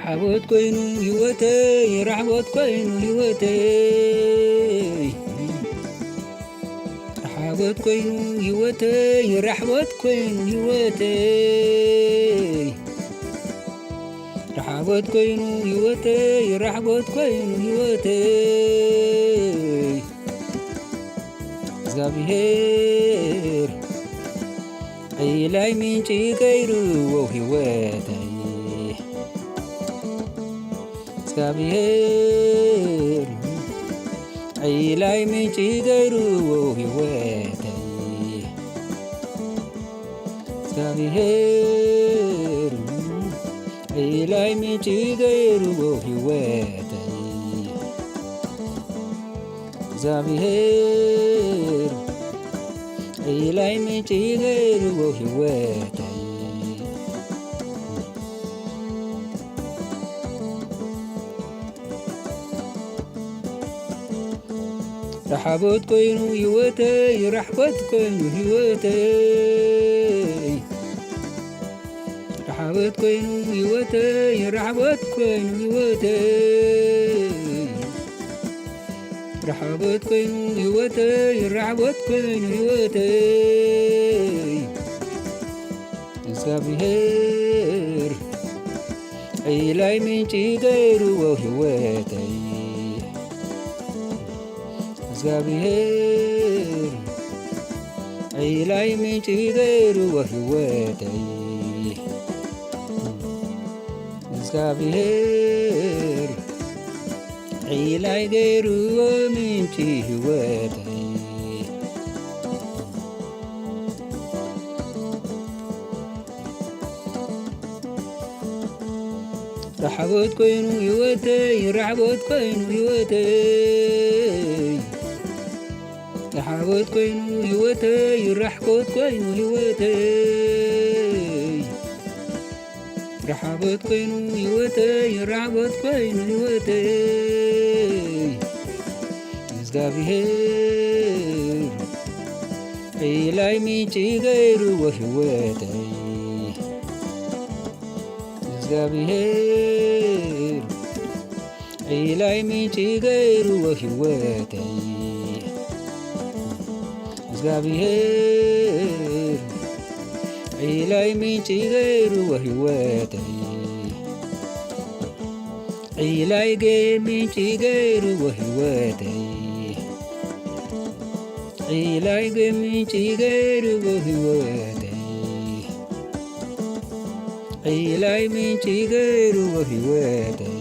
رحبت كوينو هيوتي رحبت كوينو هيوتي رحبت كوينو هيوتي رحبت كوينو هيوتي رحبت كوينو هيوتي رحبت كوينو هيوتي እግዚአብሔር ላይ ምንጭ ገይሩ ህይወተይ እግዚአብሔር ላይ ምንጭ ገይሩ ህይወተይ እግዚአብሔር ላይ ምንጭ ገይሩ ህይወተይ እግዚአብሔር ላይ ምንጭ ገይሩ ህይወተይ رحبت كوينو هيوتي رحبت كوينو هيوتي رحبت كوينو هيوتي رحبت كوينو هيوتي رحبت كوينو هيوتي رحبت كوينو هيوتي እግዚአብሔር ላይ ምንጭ ገይሩ ህይወተይ እግዚአብሔር ላይ ምንጭ ገይሩ ህይወተይ እግዚአብሔር ላይ ገይሩ ምንጭ ህይወተይ رحبت كوينو هيوتي رحبت كوينو هيوتي رحبت كوينو هيوتي رحبت كوينو هيوتي رحبت كوينو هيوتي رحبت كوينو هيوتي እግዚአብሔር ላይ ምንጭ ገይሩ ህይወተይ እግዚአብሔር ላይ ምንጭ ገይሩ ህይወተይ እግዚአብሔር ላይ ምንጭ ገይሩ ህይወተይ ላይ ምንጭ ገይሩ ህይወተይ ላይ ምንጭ ገይሩ ህይወተይ ላይ ምንጭ ገይሩ ህይወተይ